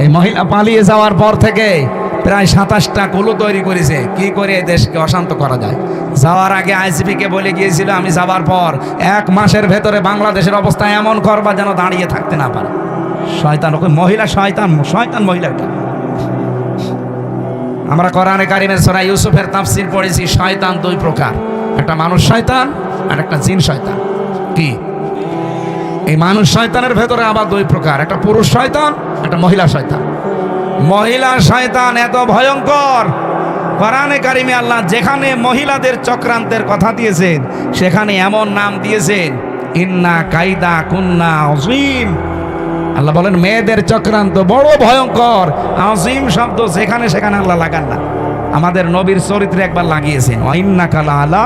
এই মহিলা পালিয়ে যাওয়ার পর থেকে প্রায় 27টা কুলু তৈরি করেছে কি করে দেশকে অশান্ত করা যায়। যাওয়ার আগে আইসিপিকে বলে গিয়েছিল আমি যাওয়ার পর 1 মাসের ভেতরে বাংলাদেশের অবস্থা এমন করবা যেন দাঁড়িয়ে থাকতে না পারে। শয়তান, ওকে মহিলা শয়তান, শয়তান মহিলা। আমরা কোরআনে কারিমের সূরা ইউসুফের তাফসীর পড়েছি, শয়তান 2 প্রকার, একটা মানুষ শয়তান আর একটা জিন শয়তান। কি এই মানুষ শয়তানের ভেতরে আবার 2 প্রকার, একটা পুরুষ শয়তান, একটা মহিলা শয়তান। মহিলা শয়তান এত ভয়ঙ্কর, কোরআনে কারিমে আল্লাহ যেখানে মহিলাদের চক্রান্তের কথা দিয়েছেন সেখানে এমন নাম দিয়েছেন, ইন্না কাইদা কুন্না আযীম। আল্লাহ বলেন মেয়েদের চক্রান্ত বড় ভয়ঙ্কর। আযীম শব্দ যেখানে সেখানে আল্লাহ লাগান না, আমাদের নবীর চরিত্রে একবার লাগিয়েছেন, ইন্নাকা লাআলা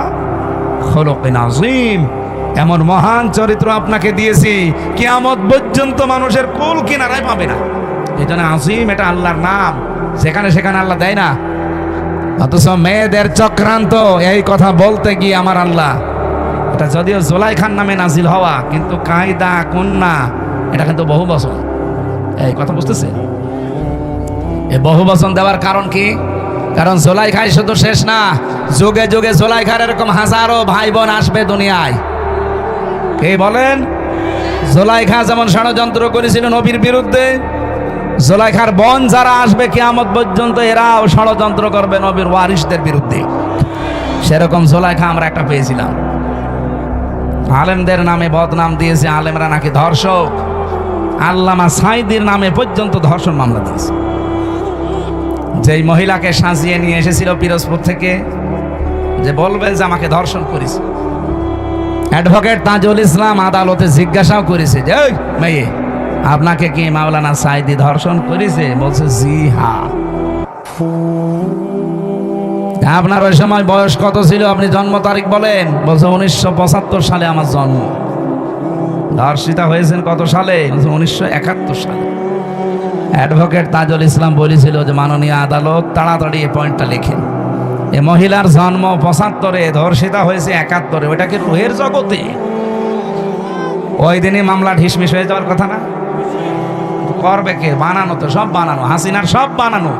খুলুকিন আযীম। এমন মহান চরিত্র আপনাকে দিয়েছি কিয়ামত পর্যন্ত মানুষের কুল কিনারায় পাবে না। এই জন্য আযীম এটা আল্লাহর নাম, যেখানে সেখানে আল্লাহ দেয় না। অথচ মেয়েদের চক্রান্ত এই কথা বলতে গিয়ে আমার আল্লাহ, এটা যদিও জুলাইখার নামে নাজিল হওয়া, কিন্তু কায়দা কন্যা এটা কিন্তু বহু বচন। এই কথা বুঝতেছে? এই বহু বচন দেওয়ার কারণ কি? কারণ জুলাইখাই শুধু শেষ না, যুগে যুগে জুলাইখার এরকম হাজারো ভাই বোন আসবে দুনিয়ায়। কে বলেন? জুলাইখা যেমন ষড়যন্ত্র করেছিল নবীর বিরুদ্ধে, জুলাইখার বোন যারা আসবে কিয়ামত পর্যন্ত এরাও ষড়যন্ত্র করবে নবীর ওয়ারিসদের বিরুদ্ধে। সেরকম জুলাইখা আমরা একটা পেয়েছিলাম। আলেমদের নামে বদনাম দিয়েছে, আলেমরা নাকি ধর্ষক। আল্লামা সাঈদীর নামে পর্যন্ত ধর্ষণ মামলা দিয়েছে। যেই মহিলাকে সাজিয়ে নিয়ে এসেছিল পিরোজপুর থেকে, যে বলবে যে আমাকে ধর্ষণ করেছে, অ্যাডভোকেট তাজুল ইসলাম আদালতে জিজ্ঞাসাও করেছে যে ওই মেয়ে, আপনাকে কি মাওলানা সাঈদী ধর্ষণ করেছে? বলছে জি হ্যাঁ। আপনার ওই সময় বয়স কত ছিল? আপনি জন্ম তারিখ বলেন। বলছে 1975 সালে আমার জন্ম। ধর্ষিতা হয়েছেন কত সালে? 1971 সালে। অ্যাডভোকেট তাজুল ইসলাম বলেছিল যে মাননীয় আদালত তাড়াতাড়ি এই পয়েন্টটা লেখেন, এ মহিলার জন্ম 75-এ, ধর্ষিতা হয়েছে 71-এ, ওইটাকে রুহের জগতে। ওই দিনই মামলা ঢিসমিস হয়ে যাওয়ার কথা না? করবে কে? বানানো তো, সব বানানো, হাসিনার সব বানানো,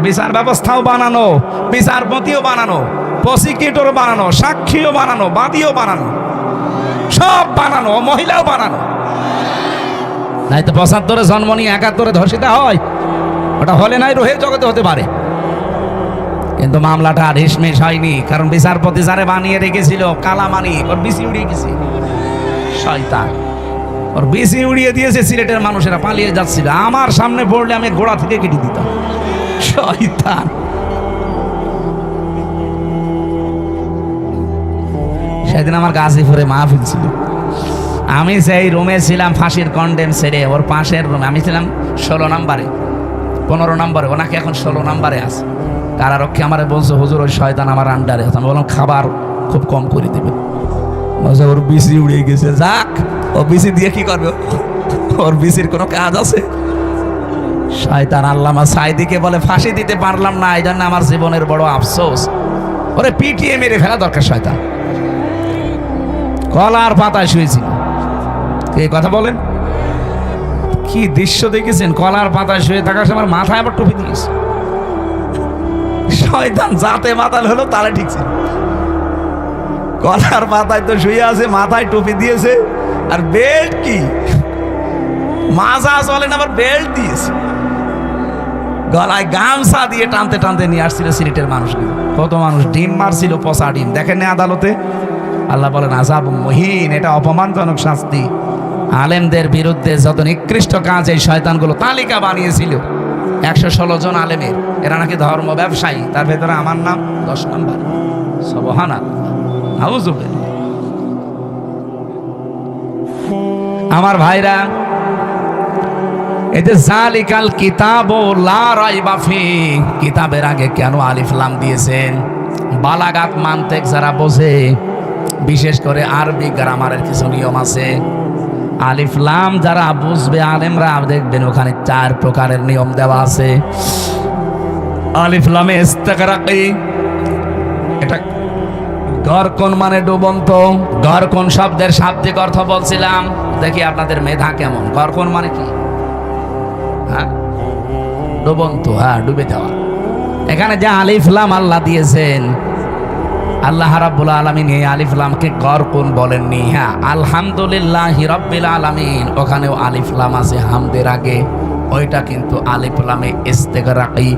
বিচার ব্যবস্থাও বানানো, বিচারপতিও বানানো, প্রসিকিউটরও বানানো, সাক্ষীও বানানো, বাদীও বানানো, সব বানানো, মহিলাও বানানো। নাই তো 75-এ জন্ম নিয়ে 71-এ ধর্ষিতা হয়, ওটা হলে নাই রুহের জগতে হতে পারে। কিন্তু মামলাটা ঢিসমিস হয়নি, কারণ বিচারপতি যারে বানিয়ে রেখেছিল কালামানি, ওর বিসি উড়িয়ে গেছে। শয়তান, ওর বিসি উড়িয়ে দিয়েছে। সিলেটের মানুষেরা পালিয়ে যাচ্ছিল, আমার সামনে পড়লে আমি গোড়া থেকে কেটে দিতাম। শয়তান। সেদিন আমার গাজীপুরে মাহফিল ছিল, আমি সেই রুমে ছিলাম, ফাঁসির কন্ডেম ছেড়ে ওর পাশের রুমে আমি ছিলাম 16 নম্বরে, 15 নম্বরে, ওনাকে এখন 16 নম্বরে আছে। কারারক্ষী আমারে বলছে হুজুর ওই শয়তান আমার আন্ডারে। আমি বললাম খাবার খুব কম করে দিবে। বলছে ওর বিসি উড়িয়ে গেছে। যাক, ও বিসি দিয়ে কি করবে? ওর বিসির কোনো কাজ আছে? শয়তান আল্লামা সাঈদীকে বলে ফাঁসি দিতে পারলাম না, এই জন্য আমার জীবনের বড় আফসোস। ওরে পিটিয়ে মেরে ফেলা দরকার। শয়তান কলার পাতায় শুয়েছিল। এই কথা বলেন, কি দৃশ্য দেখেছেন? কলার পাতায় শুয়ে থাকার সময় মাথায় আবার টুপি দিয়েছে। শয়তান যাতে মাতাল হলো তাহলে ঠিক ছিল। কলার পাতায় তো শুয়ে আছে, মাথায় টুপি দিয়েছে, আর বেল্ট কি মাজা চলে না, আবার বেল্ট দিয়েছে। গলায় গামছা দিয়ে টানতে টানতে নিয়ে আসছিল সিলেটের মানুষগুলো। কত মানুষ ডিম মারছিল, পচা ডিম। দেখেন না আদালতে? আল্লাহ বলেন আযাব মুহিন, এটা অপমানজনক শাস্তি। আলেমদের বিরুদ্ধে যত নিকৃষ্ট কাজ এই শয়তানগুলো তালিকা বানিয়েছিল, 116 জন আলেমের, এরা নাকি ধর্ম ব্যবসায়ী, তার ভেতরে আমার নাম 10 নম্বর। সুবহানাল্লাহ, নাউযুবিল্লাহ। আমার ভাইরা, এতে জালিকাল কিতাবু লা রাইবা ফি, কিতাবের আগে কেন আলিফ লাম দিয়েছেন? বালাগাত মানতেক যারা বোঝে, বিশেষ করে আরবি গ্রামারের কিছু নিয়ম আছে, আলিফ লাম যারা বুঝবে আলেমরা দেখবেন ওখানে 4 প্রকারের নিয়ম দেওয়া আছে। আলিফ লামে ইস্তিগরাকি, এটা গরকন মানে ডুবন্ত। গরকন শব্দের শাব্দিক অর্থ বলছিলাম, দেখি আপনাদের মেধা কেমন। গরকন মানে কি? হ্যাঁ ডুবন্ত, হ্যাঁ ডুবে যাওয়া। এখানে যে আলিফ লাম আল্লাহ দিয়েছেন, আল্লাহ রাব্বুল আলামিন এই আলিফ লামকে গরকুন বলেননি। হ্যাঁ আলহামদুলিল্লাহি রাব্বিল আলামিন, ওখানেও আলিফ লাম আছে হামদের আগে, ওইটা কিন্তু আলিফ লামে ইস্তেগরাকি।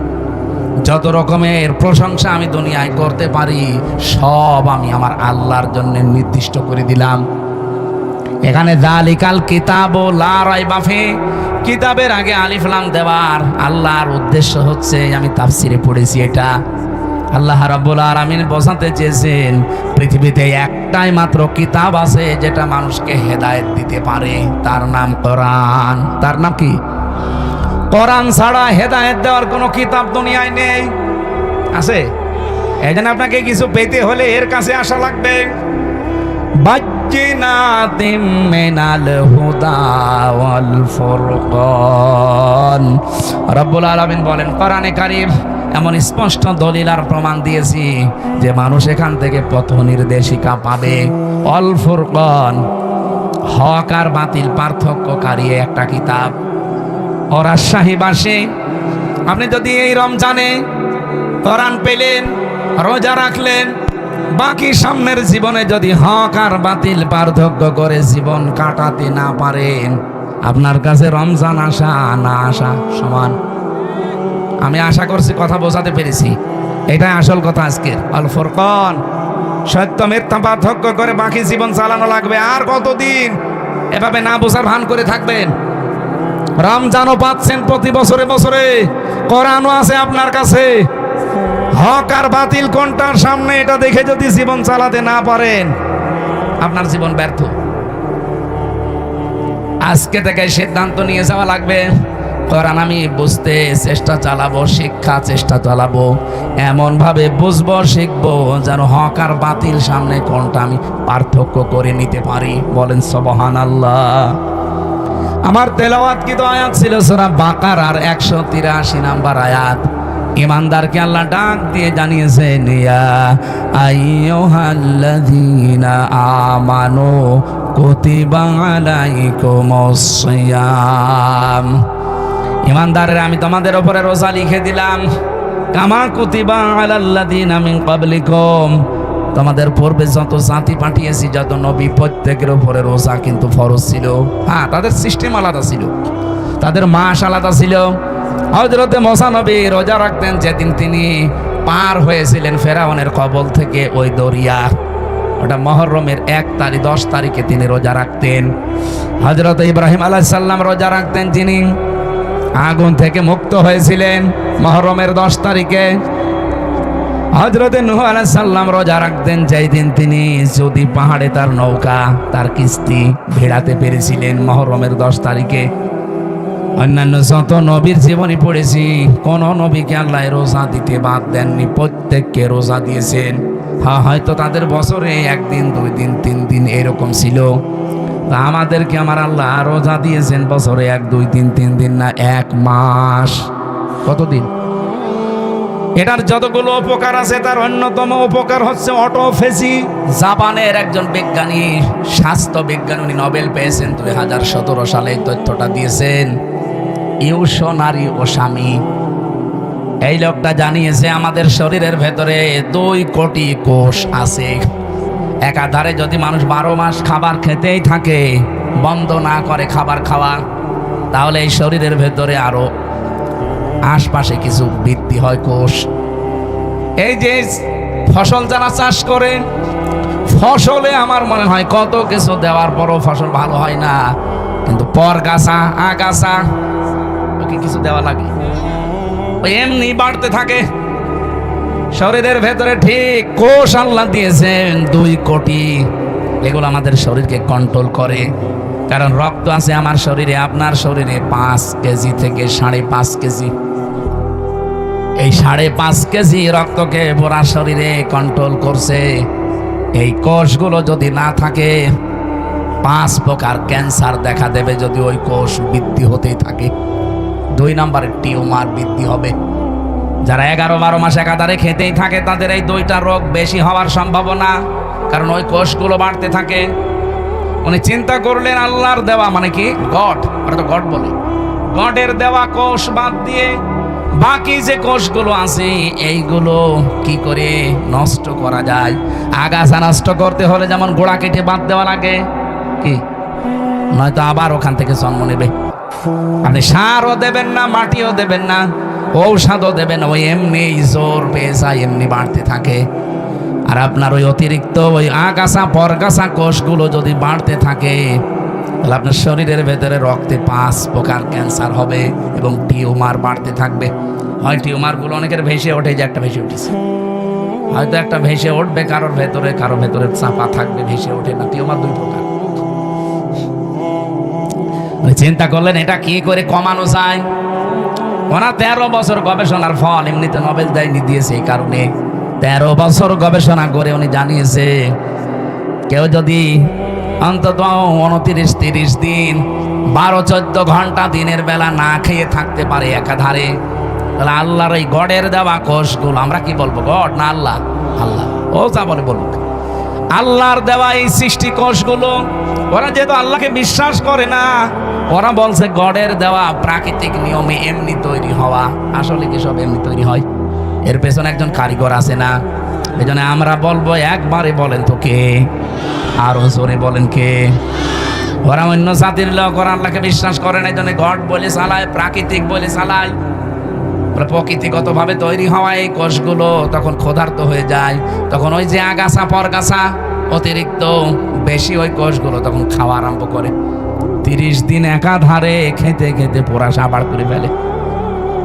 যত রকমের প্রশংসা আমি দুনিয়ায় করতে পারি সব আমি আমার আল্লাহর জন্য নির্দিষ্ট করে দিলাম। এখানে যালিকাল কিতাবু লা রাইবা ফি, কিতাবের আগে আলিফ লাম দেওয়ার আল্লাহর উদ্দেশ্য হচ্ছে, আমি তাফসিরে পড়েছি, এটা আল্লাহ রাব্বুল আলামিন বোঝাতে চেয়েছেন পৃথিবীতে একটাই মাত্র কিতাব আছে যেটা মানুষকে হেদায়েত দিতে পারে, তার নাম কোরআন। তার নাম কি? কোরআন ছাড়া হেদায়েত দেওয়ার কোনো কিতাব দুনিয়ায় নেই। আছে? এই জন্য আপনাকে কিছু পেতে হলে এর কাছে আসা লাগবে। বাজ্জিনাতিম মিনাল হুদা ওয়াল ফুরকান, রব্বুল আলামিন বলেন কোরআনে কারীম এমন স্পষ্ট দলিল আর প্রমাণ দিয়েছি যে মানুষ এখান থেকে পথ নির্দেশিকা পাবে। অল ফুরকান, হক আর বাতিল পার্থক্যকারী একটা কিতাব। ও রাজশাহীবাসী, আপনি যদি এই রমজানে কোরআন পেলেন, রোজা রাখলেন, বাকি সামনের জীবনে যদি হক আর বাতিল পার্থক্য করে জীবন কাটাতে না পারেন, আপনার কাছে রমজান আসা না আসা সমান। আমি আশা করছি কথা বোঝাতে পেরেছি, এটাই আসল কথা আজকের। আল ফুরকান, সত্য মিথ্যা পার্থক্য করে বাকি জীবন চালানো লাগবে। আর কতদিন এভাবে না বোঝার ভান করে থাকবেন? রমজানও পাচ্ছেন প্রতি বছরে বছরে, কোরআনও আছে আপনার কাছে, হক আর বাতিল কোনটার সামনে এটা দেখে যদি জীবন চালাতে না পারেন, আপনার জীবন ব্যর্থ। আজকে থেকে সিদ্ধান্ত নিয়ে যাওয়া লাগবে, কোরআন আমি বুঝতে চেষ্টা চালাবো, শিক্ষা চেষ্টা চালাবো, এমন ভাবে বুঝবো শিখবো যেন হক আর বাতিল সামনে কোনটা আমি পার্থক্য করে নিতে পারি। বলেন সুবহানাল্লাহ। আমার তেলাওয়াতকৃত আয়াত ছিল সূরা বাকারার 183 নাম্বার আয়াত। ইমানদারকে আল্লাহ ডাক দিয়ে জানিয়েছেন, ইয়া আইয়ুহাল্লাযীনা আমানু কুতিবা আলাইকুমুস সিয়াম, ইমানদারেরা আমি তোমাদের উপরে রোজা লিখে দিলাম, কামা কুতিবা আলাল্লাযীনা মিন ক্বাবলিকুম, তোমাদের পূর্বে যত জাতি পাঠিয়েছি, যত নবী, প্রত্যেকের উপরে রোজা কিন্তু ফরজ ছিল। হ্যাঁ, তাদের সিস্টেম আলাদা ছিল, তাদের মাস আলাদা ছিল। হযরতে মুসা নবী রোজা রাখতেন যেদিন তিনি পার হয়েছিলেন ফেরাউনের কবল থেকে ওই দরিয়া, ওটা মুহররমের 10 তারিখে তিনি রোজা রাখতেন। হযরতে ইব্রাহিম আলাইহিস সালাম রোজা রাখতেন যিনি আগুন থেকে মুক্ত হয়েছিলেন মুহররমের 10 তারিখে। হযরতে নূহ আলাইহিস সালাম রোজা রাখতেন যেই দিন তিনি যদি পাহাড়ে তার নৌকা, তার কিস্তি ভেড়াতে পেরেছিলেন মুহররমের 10 তারিখে। অন্যান্য যত নবীর জীবনী পড়েছি, কোন নবীকে আল্লাহ রোজা দিতে বাদ দেননি, প্রত্যেককে রোজা দিয়েছেন। হ্যাঁ, হয়তো তাদের বছরে 1 দিন 2 দিন 3 দিন এরকম ছিল, তা আমাদেরকে আমার আল্লাহ রোজা দিয়েছেন বছরে 1 2 3 3 দিন না, 1 মাস। কতদিন? এটার যতগুলো উপকার আছে তার অন্যতম উপকার হচ্ছে অটোফেজি। জাপানের একজন বিজ্ঞানী, স্বাস্থ্য বিজ্ঞানী, উনি নোবেল পেয়েছেন 2017 সালে, তথ্যটা দিয়েছেন। ইউশনারি ওসামি, এই লোকটা জানিয়েছে আমাদের শরীরের ভেতরে 2 কোটি কোষ আছে। একাধারে যদি মানুষ 12 মাস খাবার খেতেই থাকে, বন্ধ না করে খাবার খাওয়া, তাহলে এই শরীরের ভেতরে আরো আশপাশে কিছু বৃদ্ধি হয় কোষ। এই যে ফসল যারা চাষ করে, ফসলে আমার মনে হয় কত কিছু দেওয়ার পরও ফসল ভালো হয় না, কিন্তু পরগাছা, আগাছা, ওকে কিছু দেওয়া লাগে, এমনি বাড়তে থাকে শরীরের ভেতরে। ঠিক কোষ আল্লাহ দিয়েছেন 2 কোটি, এগুলো আমাদের শরীরকে কন্ট্রোল করে। কারণ রক্ত আছে আমার শরীরে, আপনার শরীরে 5 কেজি থেকে 5.5 কেজি। এই 5.5 কেজি রক্তকে পুরা শরীরে কন্ট্রোল করছে। এই কোষগুলো যদি না থাকে, 5 প্রকার ক্যান্সার দেখা দেবে যদি ওই কোষ বৃদ্ধি হতেই থাকে। 2 নম্বরে টিউমার বৃদ্ধি হবে। যারা 11-12 মাস একাধারে খেতেই থাকে, তাদের এই 2টা রোগ বেশি হওয়ার সম্ভাবনা, কারণ ওই কোষগুলো বাড়তে থাকে। উনি চিন্তা করলেন আল্লাহর দেওয়া, মানে কি গড, ওরা তো গড বলে, গডের দেওয়া কোষ বাদ দিয়ে বাকি যে কোষগুলো আছে এইগুলো কি করে নষ্ট করা যায়। আগাছা নষ্ট করতে হলে যেমন গোড়া কেটে বাদ দেওয়া লাগে, কি নয়তো আবার ওখান থেকে জন্ম নেবে। আপনি সারও দেবেন না, মাটিও দেবেন না, ঔষধও দেবেন, ওই এমনি জোর পেয়ে যায়, এমনি বাড়তে থাকে। আর আপনার ওই অতিরিক্ত ওই আগাছা পরগাছা কোষগুলো যদি বাড়তে থাকে, তাহলে আপনার শরীরের ভেতরে রক্তে 5 প্রকার ক্যান্সার হবে এবং টিউমার বাড়তে থাকবে। হয় টিউমারগুলো অনেকের ভেসে ওঠে, যে একটা ভেসে উঠেছে, হয়তো একটা ভেসে উঠবে কারোর ভেতরে, কারোর ভেতরে চাপা থাকবে, ভেসে ওঠে না। টিউমার 2 প্রকার। চিন্তা করলেন এটা কি করে কমানো যায়? ওরা 13 বছর গবেষণার ফল, এমনিতে নোবেল দিয়েছে এই কারণে। 13 বছর গবেষণা করে উনি জানিয়েছে কেউ যদি অন্তত 29-30 দিন 12-14 ঘন্টা দিনের বেলা না খেয়ে থাকতে পারে একাধারে, তাহলে আল্লাহর এই গডের দেওয়া কোষগুলো, আমরা কি বলবো গড না আল্লাহ? আল্লাহ। ও যা বলে বলুক, আল্লাহর দেওয়া এই সৃষ্টি কোষগুলো, ওরা যেহেতু আল্লাহকে বিশ্বাস করে না, ওরা বলছে গডের দেওয়া প্রাকৃতিক নিয়মে এমনি তৈরি হওয়া। আসলে কি সব এমনি তৈরি হয়? এর পেছনে একজন কারিগর আছে না? এই জন্য আমরা বলবো, একবারে বলেন তো কে? আরো জোরে বলেন কে? ওরা অন্য জাতির লোক, ওরা আল্লাহকে বিশ্বাস করে না, এই জন্য গড বলে চালায়, প্রাকৃতিক বলে চালায়। প্রকৃতিগত ভাবে তৈরি হওয়া এই কোষগুলো তখন ক্ষুধার্ত হয়ে যায়, তখন ওই যে আগাছা পরগাছা অতিরিক্ত বেশি ওই কোষগুলো তখন খাওয়া আরম্ভ করে। 30 দিন একাধারে খেতে খেতে পোড়া সাবার করে ফেলে,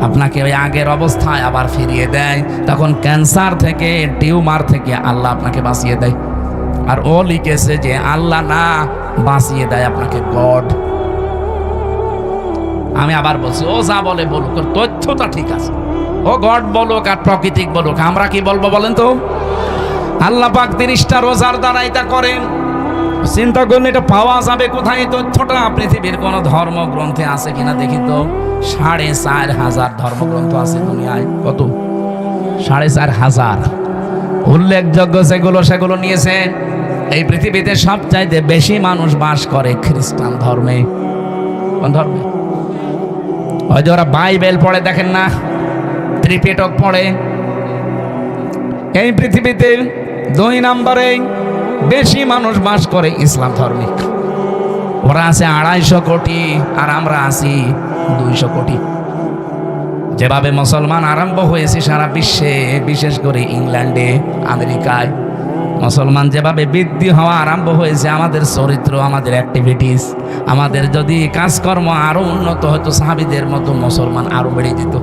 আপনাকে ওই আগের অবস্থায় আবার ফিরিয়ে দেয়। তখন ক্যান্সার থেকে, টিউমার থেকে আল্লাহ আপনাকে বাঁচিয়ে দেয়। আর ও লিখেছে যে আল্লাহ না বাঁচিয়ে দেয় আপনাকে গড। আমি আবার বলছি, ও যা বলে বলুক, তথ্যটা ঠিক আছে, ও গড বলুক আর প্রাকৃতিক বলুক, আমরা কি বলবো বলেন তো? আল্লাহ পাক 30টা রোজার দ্বারা এটা করেন। চিন্তা করলে এটা পাওয়া যাবে কোথায়? এই তথ্যটা পৃথিবীর কোন ধর্মগ্রন্থে আছে কিনা দেখি তো। 4,500 ধর্মগ্রন্থ আছে দুনিয়ায়। কত? 4,500 উল্লেখযোগ্য সেগুলো নিয়েছে। এই পৃথিবীতে সবচাইতে বেশি মানুষ বাস করে খ্রিস্টান ধর্মে। কোন ধর্মে? হয়তো ওরা বাইবেল পড়ে, দেখেন না, ত্রিপিটক পড়ে। এই পৃথিবীতে 2 নম্বরে বেশি মানুষ বাস করে ইসলাম ধর্মিক। ওরা আছে 250 কোটি আর আমরা আছি 200 কোটি। যেভাবে মুসলমান আরম্ভ হয়েছে সারা বিশ্বে, বিশেষ করে ইংল্যান্ডে, আমেরিকায়, মুসলমান যেভাবে বৃদ্ধি হওয়া আরম্ভ হয়েছে, আমাদের চরিত্র, আমাদের অ্যাক্টিভিটিস, আমাদের যদি কাজকর্ম আরো উন্নত হতো, সাহাবীদের মতো মুসলমান আরো বেড়ে যেত।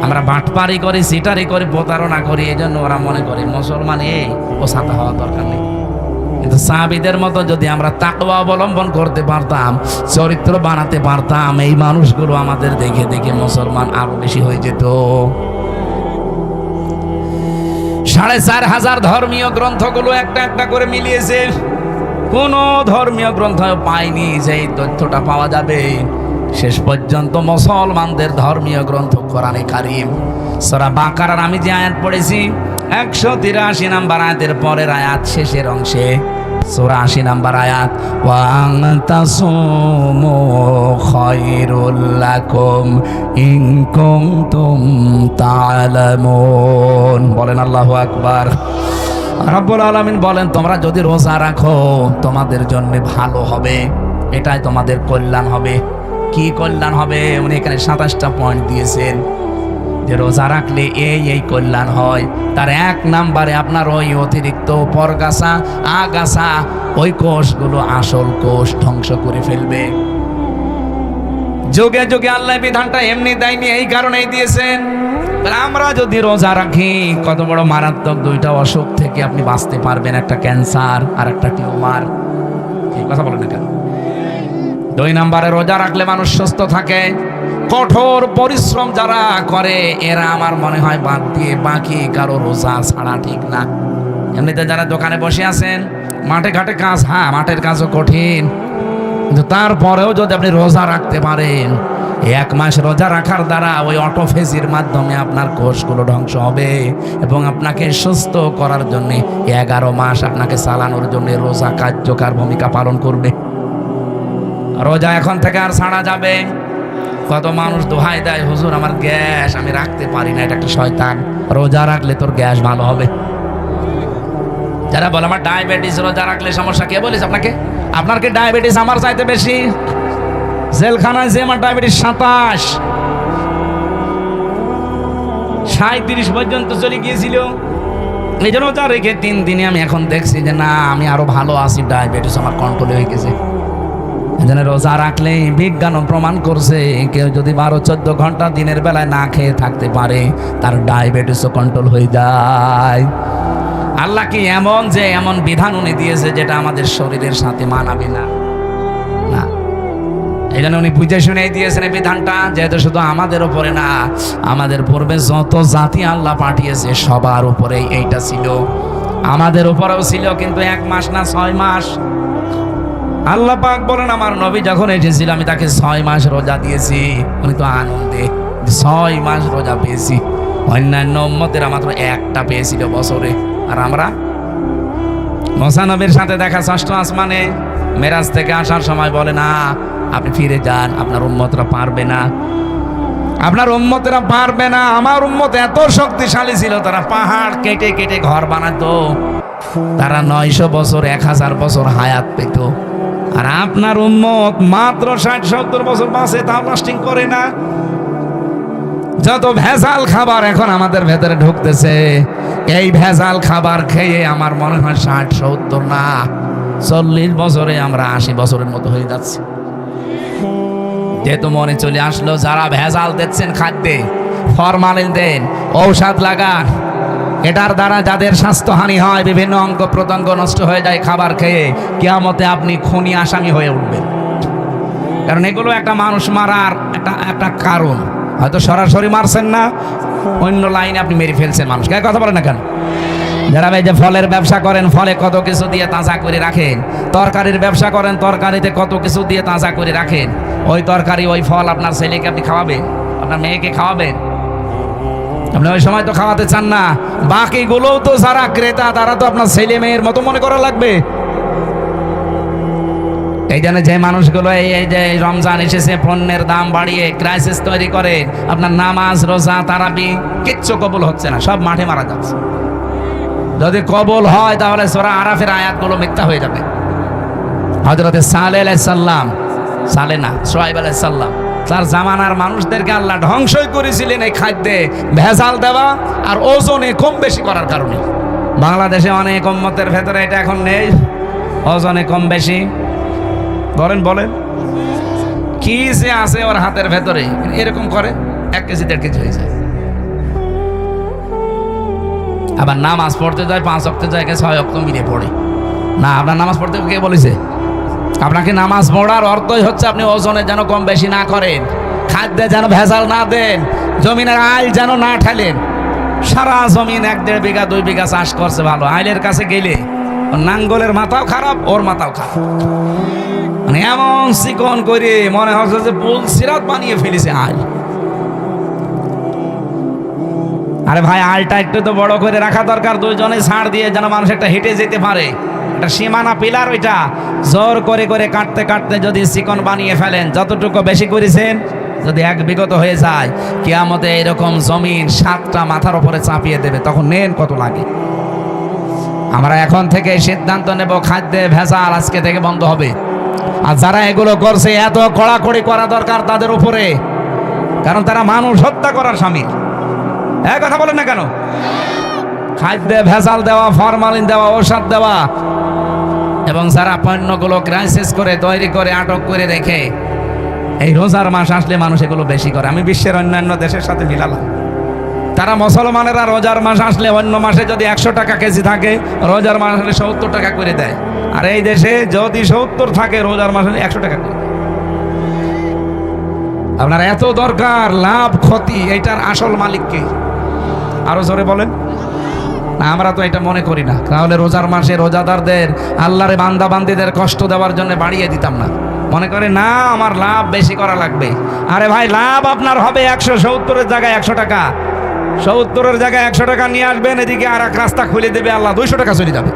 আমরা বাটপারি করি, সিটারি করি, প্রতারণা করি, এই জন্য ওরা মনে করে মুসলমান এই পোষাতে হওয়া দরকার নেই। কিন্তু সাহাবীদের মতো যদি আমরা তাকওয়া অবলম্বন করতে পারতাম, চরিত্র বানাতে পারতাম, এই মানুষগুলো আমাদের দেখে দেখে মুসলমান আরো বেশি হয়ে যেত। 4,500 ধর্মীয় গ্রন্থগুলো একটা একটা করে মিলিয়েছে। কোন ধর্মীয় গ্রন্থ পাইনি যে এই তথ্যটা পাওয়া যাবে। শেষ পর্যন্ত মুসলমানদের ধর্মীয় গ্রন্থ কোরআনে কারীম, সূরা বাকারার আমি যে আয়াত পড়েছি 183 নম্বর আয়াতের পরের আয়াত শেষের অংশে, সূরা 80 নম্বর আয়াত, ওয়া আনতাসুমু খায়রুল লাকুম ইন কুনতুম তা'লামুন। বলেন আল্লাহু আকবার। রব্বুল আলামিন বলেন, তোমরা যদি রোজা রাখো তোমাদের জন্য ভালো হবে, এটাই তোমাদের কল্যাণ হবে। কি কল্যাণ হবে? উনি এখানে 27টা পয়েন্ট দিয়েছেন যে রোজা রাখলে এই কল্যাণ হয়। তার 1 নম্বরে আপনার ওই অতিরিক্ত পরগাছা আগাছা ওই কোষগুলো আসল কোষ ধ্বংস করে ফেলবে। যুগে যুগে আল্লাহ বিধানটা এমনি দেয়নি, এই কারণেই দিয়েছেন। আমরা যদি রোজা রাখি, কত বড় মারাত্মক 2টা অসুখ থেকে আপনি বাঁচতে পারবেন, একটা ক্যান্সার আর একটা টিউমার। এই কথা বলেন না কেন? 2 নম্বরে রোজা রাখলে মানুষ সুস্থ থাকে। কঠোর পরিশ্রম যারা করে এরা আমার মনে হয় বাদ দিয়ে বাকি কারো রোজা ছাড়া ঠিক না। এমনিতে যারা দোকানে বসে আছেন, মাঠে ঘাটে কাজ, হ্যাঁ মাঠের কাজও কঠিন, কিন্তু তারপরেও যদি আপনি রোজা রাখতে পারেন, 1 মাস রোজা রাখার দ্বারা ওই অটোফেজির মাধ্যমে আপনার কোষগুলো ধ্বংস হবে এবং আপনাকে সুস্থ করার জন্য 11 মাস আপনাকে চালানোর জন্য রোজা কার্যকর ভূমিকা পালন করবে। রোজা এখন থেকে আর ছাড়া যাবে। কত মানুষ দোহাই দেয়, হুজুর আমার গ্যাস, আমি রাখতে পারি না, এটা একটা শয়তান। রোজা রাখলে তোর গ্যাস ভালো হবে। যারা বলে আমার ডায়াবেটিস, রোজা রাখলে সমস্যা, কে বলিস আপনাকে? আপনার কি ডায়াবেটিস আমার চাইতে বেশি? জেলখানায় যে আমার ডায়াবেটিস 27, 37 পর্যন্ত চলে গিয়েছিল। এই জন্য রোজা রেখে 3 দিনে আমি এখন দেখছি যে না, আমি আরো ভালো আছি, ডায়াবেটিস আমার কন্ট্রোলে হয়ে গেছে। এজন্য রোজা রাখলে বিজ্ঞান প্রমাণ করছে, কেউ যদি 12-14 ঘন্টা দিনের বেলায় না খেয়ে থাকতে পারে, তার ডায়াবেটিসও কন্ট্রোল হয়ে যায়। আল্লাহ কি এমন যে এমন বিধান উনি দিয়েছে যেটা আমাদের শরীরের সাথে মানাবে না? না, এই জন্য উনি বুঝে শুনে দিয়েছেন এই বিধানটা, যেহেতু শুধু আমাদের উপরে না, আমাদের পূর্বে যত জাতি আল্লাহ পাঠিয়েছে সবার উপরেই এইটা ছিল, আমাদের উপরেও ছিল। কিন্তু 1 মাস না 6 মাস। আল্লাহ পাক বলেন আমার নবী যখন এসেছিল আমি তাকে 6 মাস রোজা দিয়েছি। উনি তো আনন্দে 6 মাস রোজা পেয়েছি। অন্যান্য উম্মতেরা মাত্র 1টা পেয়েছিল বছরে। আর আমরা মুসা নবীর সাথে দেখা 6ষ্ঠ আসমানে মেরাজ থেকে আসার সময় বলে না, আপনি ফিরে যান, আপনার উম্মতরা পারবে না, আপনার উম্মতেরা পারবে না। আমার উম্মত এত শক্তিশালী ছিল, তারা পাহাড় কেটে কেটে ঘর বানাতো, তারা 900 বছর 1000 বছর হায়াত পেত। আর আপনার উম্মত মাত্র 60-70 বছর বাঁচে, তাও লাস্টিং করে না। যত ভেজাল খাবার এখন আমাদের ভেতরে ঢুকতেছে, এই ভেজাল খাবার খেয়ে আমার মনে হয় 60-70 না 40 বছরে আমরা 80 বছরের মতো হয়ে যাচ্ছি। যেহেতু মনে চলে আসলো, যারা ভেজাল দিচ্ছেন খাদ্যে, ফরমালিন দেন, ঔষধ লাগান, এটার দ্বারা যাদের স্বাস্থ্যহানি হয়, বিভিন্ন অঙ্গ প্রত্যঙ্গ নষ্ট হয়ে যায় খাবার খেয়ে, কিয়ামতে আপনি খুনি আসামি হয়ে উঠবেন। কারণ এগুলো একটা মানুষ মারার একটা কারণ। হয়তো সরাসরি মারছেন না, অন্য লাইনে আপনি মেরে ফেলছেন মানুষকে। কথা বলেন না কেন? যারা এই যে ফলের ব্যবসা করেন, ফলে কত কিছু দিয়ে তাজা করে রাখেন, তরকারির ব্যবসা করেন, তরকারিতে কত কিছু দিয়ে তাজা করে রাখেন, ওই তরকারি ওই ফল আপনার ছেলেকে আপনি খাওয়াবেন, আপনার মেয়েকে খাওয়াবেন? আপনি ওই সময় তো খাওয়াতে চান না। বাকিগুলোও তো যারা ক্রেতা, তারা তো আপনার ছেলে মেয়ের মতো মনে করা লাগবে। এই জন্য যে মানুষগুলো এই যে রমজান এসেছে পণ্যের দাম বাড়িয়ে ক্রাইসিস তৈরি করে, আপনার নামাজ রোজা তারাবি কিচ্ছু কবুল হচ্ছে না, সব মাঠে মারা যাচ্ছে। যদি কবুল হয় তাহলে সূরা আরাফের আয়াতগুলো মিথ্যা হয়ে যাবে। হযরতে সালেহ আলাইহিস সালাম, সালেহ না শুআয়ব আলাইহিস সালাম, তার জামানার মানুষদেরকে আল্লাহ ধ্বংসই করেছিলেন এই খাদ্যে ভেজাল দেওয়া আর ওজনে কম বেশি করার কারণে। বাংলাদেশে অনেক উম্মতের ভেতরে এটা এখন নেই, ওজনে কম বেশি। বলেন কি যে আছে ওর হাতের ভেতরে, এরকম করে 1 কেজি 1.5 কেজি হয়ে যায়। আবার নামাজ পড়তে যায় 5 ওয়াক্ত জায়গায় 6 ওয়াক্ত মিলে পড়ে না। আপনার নামাজ পড়তে কে বলেছে? আপনাকে নামাজ পড়ার অর্থই হচ্ছে আপনি ওজনে যেন কম বেশি না করেন, খাদ্যে যেন ভেজাল না দেন, জমিনের আইল যেন না ঠেলেন। সারা জমিন 1-1.5 বিঘা 2 বিঘা চাষ করছে, ভালো আইলের কাছে গেলে নাঙ্গলের মাথাও খারাপ, ওর মাথাও খারাপ, মানে এমন চিকন করে মনে হচ্ছে যে পুল সিরাত বানিয়ে ফেলেছে আইল। আরে ভাই, আইলটা একটু তো বড় করে রাখা দরকার, 2 জনে ছাড় দিয়ে যেন মানুষ একটা হেঁটে যেতে পারে, একটা সীমানা পিলার, ওইটা জোর করে করে কাটতে কাটতে যদি চিকন বানিয়ে ফেলেন, যতটুকু বেশি করেছেন যদি 1 বিগত হয়ে যায়, কিয়ামতে এরকম জমিন 7টা মাথার উপরে চাপিয়ে দেবে, তখন নেন কত লাগে। আমরা এখন থেকে সিদ্ধান্ত নেব খাদ্যে ভেজাল আজকে থেকে বন্ধ হবে। আর যারা এগুলো করছে এত কড়াকড়ি করা দরকার তাদের উপরে, কারণ তারা মানুষ হত্যা করার শামিল। কথা বলেন না কেন? খাদ্যে ভেজাল দেওয়া, ফরমালিন দেওয়া, ঔষধ দেওয়া, এবং যারা পণ্যগুলো ক্রাইসিস করে তৈরি করে আটক করে রেখে, এই রোজার মাস আসলে মানুষ এগুলো বেশি করে। আমি বিশ্বের অন্যান্য দেশের সাথে মিলালাম, তারা মুসলমানেরা রোজার মাস আসলে অন্য মাসে যদি 100 টাকা কেজি থাকে, রোজার মাস হলে 70 টাকা করে দেয়। আর এই দেশে যদি 70 থাকে, রোজার মাস হলে 100 টাকা করে। আপনার এত দরকার, লাভ ক্ষতি এইটার আসল মালিক কে? আরো জোরে বলেন না। আমরা তো এটা মনে করি না, তাহলে রোজার মাসে রোজাদারদের, আল্লাহরে বান্দা বান্দিদের কষ্ট দেওয়ার জন্য বাড়িয়ে দিতাম না। মনে করে না আমার লাভ বেশি করা লাগবে। আরে ভাই, লাভ আপনার হবে 170-এর জায়গায় 100 টাকা, 70-এর জায়গায় 100 টাকা নিয়ে আসবেন, এদিকে আর এক রাস্তা খুলে দেবে আল্লাহ, 200 টাকা চলে যাবে।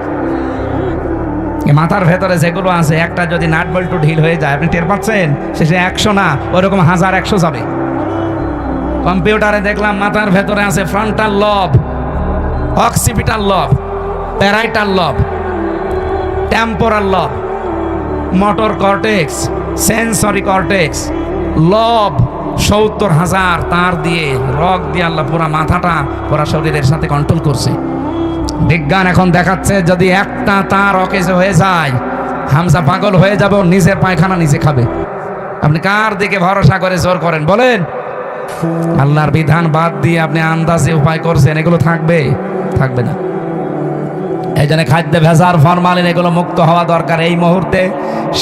এই মাথার ভেতরে যেগুলো আছে, একটা যদি নাট বল্টু ঢিল হয়ে যায়, আপনি টের পাচ্ছেন, শেষে 100 না, ওরকম 1000-100 যাবে। কম্পিউটারে দেখলাম মাথার ভেতরে আছে ফ্রন্টাল লব, অক্সিপিটাল লব, প্যারাইটাল লব, টেম্পোরাল লব, মোটর কর্টেক্স, সেন্সরি কর্টেক্স, লব 70,000 তার দিয়ে, রগ দিয়ে আল্লাহ পুরা মাথাটা পুরা শরীরের সাথে কন্ট্রোল করছে। বিজ্ঞান এখন দেখাচ্ছে যদি একটা তার অকেজ হয়ে যায়, হামজা পাগল হয়ে যাবে, নিজের পায়খানা নিজে খাবে। আপনি কার দিকে ভরসা করে জোর করেন বলেন? আল্লাহর বিধান বাদ দিয়ে আপনি আন্দাজে উপায় করছেন, এগুলো থাকবে না। এই জন্য খাদ্যে ভেজাল, ফরমালিন এগুলো মুক্ত হওয়া দরকার। এই মুহূর্তে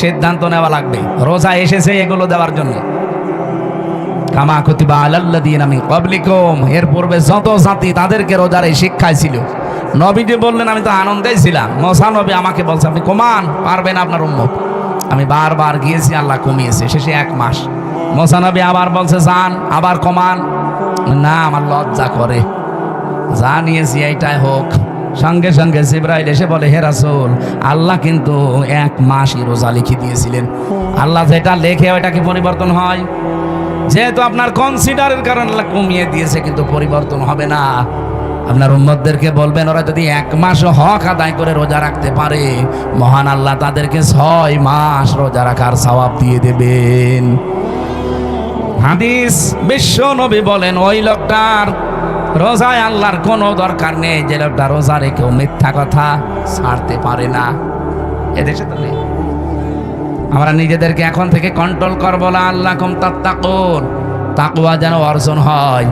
সিদ্ধান্ত নেওয়া লাগবে। রোজা এসেছে এগুলো দেওয়ার জন্য। কামা কুতিবা আলাল্লাযীনা মিন ক্বাবলিকুম, এর পূর্বে যত জাতি তাদেরকে রোজার এই শিক্ষায় ছিল। নবীজি বললেন আমি তো আনন্দেই ছিলাম। মুসা নবী আমাকে বলছে আপনি কমান, পারবেন আপনার উম্মত। আমি বারবার গিয়েছি, আল্লাহ কমিয়েছে, শেষে 1 মাস। মুসা নবী আবার বলছে যান, আবার কমান, না আমার লজ্জা করে, যা নিয়েছি এইটাই হোক। সঙ্গে সঙ্গে জিবরাইল এসে বলে হে রাসূল, আল্লাহ কিন্তু 1 মাসই রোজা লিখে দিয়েছিলেন। আল্লাহ যেটা লেখে ওইটা কি পরিবর্তন হয়? যেহেতু আপনার কনসিডারের কারণে আল্লাহ কমিয়ে দিয়েছে, কিন্তু পরিবর্তন হবে না। আপনার উম্মতদেরকে বলবেন ওরা যদি 1 মাস হক আদায় করে রোজা রাখতে পারে, মহান আল্লাহ তাদেরকে 6 মাস রোজা রাখার সওয়াব দিয়ে দেবেন। হাদিস, বিশ্ব নবী বলেন ওই লোকটার রোজায় আল্লাহর কোনো দরকার নেই যে লোকটা রোজা রেখেও মিথ্যা কথা ছাড়তে পারে না। এদেশে তো নেই। আমরা নিজেদেরকে এখন থেকে কন্ট্রোল করবো, আল্লাকুম তাত্তাকুন, তাকওয়া যেন অর্জন হয়।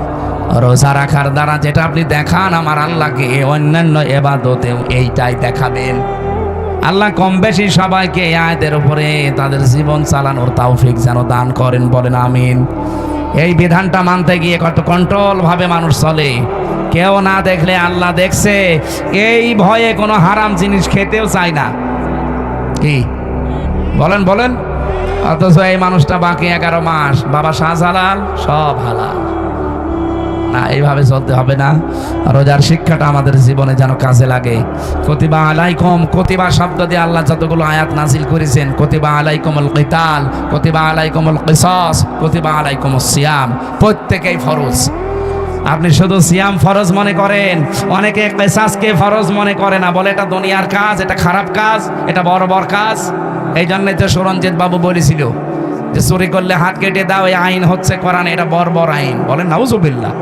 রোজা রাখার দ্বারা যেটা আপনি দেখান আমার আল্লাহকে, অন্যান্য ইবাদতেও এইটাই দেখাবেন। আল্লাহ কম বেশি সবাইকে এই আয়াতের উপরে তাদের জীবন চালানোর তৌফিক যেন দান করেন, বলেন আমিন। এই বিধানটা মানতে গিয়ে কত কন্ট্রোল ভাবে মানুষ চলে। কেউ না দেখলে আল্লাহ দেখছে, এই ভয়ে কোনো হারাম জিনিস খেতেও চায় না। কি বলেন বলেন? অথচ এই মানুষটা বাকি 11 মাস বাবা শাহজালাল সব হালাল। না, এইভাবে চলতে হবে না। রোজার শিক্ষাটা আমাদের জীবনে যেন কাজে লাগে। কুতিবা আলাইকুম, কুতিবা শব্দ দিয়ে আল্লাহ যতগুলো আয়াত নাজিল করেছেন, কুতিবা আলাইকুমুল কিতাল, কুতিবা আলাইকুমুল কিসাস, কুতিবা আলাইকুমুস সিয়াম, প্রত্যেকই ফরজ। আপনি শুধু সিয়াম ফরজ মনে করেন, অনেকে কিসাসকে ফরজ মনে করে না, বলে এটা দুনিয়ার কাজ, এটা খারাপ কাজ, এটা বড় কাজ। এই জন্যই তো সুরঞ্জিত বাবু বলেছিল যে চুরি করলে হাত কেটে দাও, এই আইন হচ্ছে কোরআনে, এটা বড় আইন। বলেন নাউজুবিল্লাহ।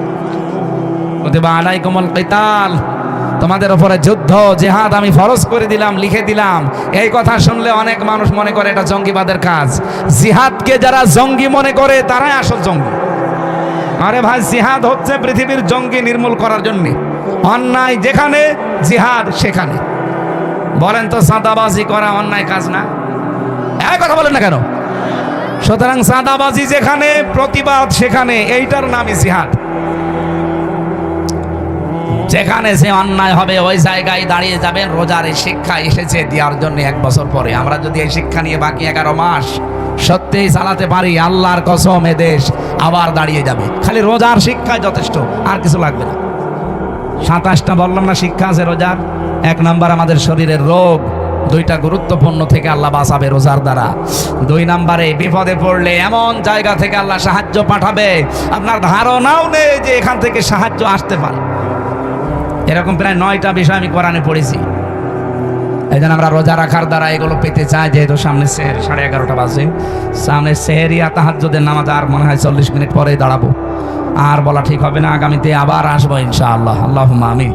কুতিবা আলাইকুমুল কিতাল, তোমাদের উপরে যুদ্ধ জিহাদ আমি ফরজ করে দিলাম, লিখে দিলাম। এই কথা শুনলে অনেক মানুষ মনে করে এটা জঙ্গিবাদের কাজ। জিহাদকে যারা জঙ্গি মনে করে তারাই আসল জঙ্গি। আরে ভাই, জিহাদ হচ্ছে পৃথিবীর জঙ্গি নির্মূল করার জন্য। অন্যায় যেখানে, জিহাদ সেখানে। বলেন তো চাঁদাবাজি করা অন্যায় কাজ না? এই কথা বলেন না কেন? সুতরাং চাঁদাবাজি যেখানে, প্রতিবাদ সেখানে, এইটার নামই জিহাদ। যেখানে যে অন্যায় হবে ওই জায়গায় দাঁড়িয়ে যাবেন। রোজার এই শিক্ষা এসেছে দেওয়ার জন্য 1 বছর পরে। আমরা যদি এই শিক্ষা নিয়ে বাকি 11 মাস সত্যিই চালাতে পারি, আল্লাহর কসম এ দেশ আবার দাঁড়িয়ে যাবে। খালি রোজার শিক্ষায় যথেষ্ট, আর কিছু লাগবে না। 27টা বললাম না শিক্ষা আছে রোজার। 1 নাম্বার, আমাদের শরীরের রোগ 2টা গুরুত্বপূর্ণ থেকে আল্লাহ বাঁচাবে রোজার দ্বারা। 2 নাম্বারে, বিপদে পড়লে এমন জায়গা থেকে আল্লাহ সাহায্য পাঠাবে আপনার ধারণাও নেই যে এখান থেকে সাহায্য আসতে পারে। এরকম প্রায় 9টা বিষয় আমি কোরআনে পড়েছি। এই জন্য আমরা রোজা রাখার দ্বারা এগুলো পেতে চাই। যেহেতু সামনে 11:30 বাজে, সামনে সেহরিয়া তাহাজ্জুদের নামাজ আর মনে হয় 40 মিনিট পরেই দাঁড়াবো। আর বলা ঠিক হবে না, আগামীতে আবার আসবো ইনশাআল্লাহ। আল্লাহুম্মা আমিন।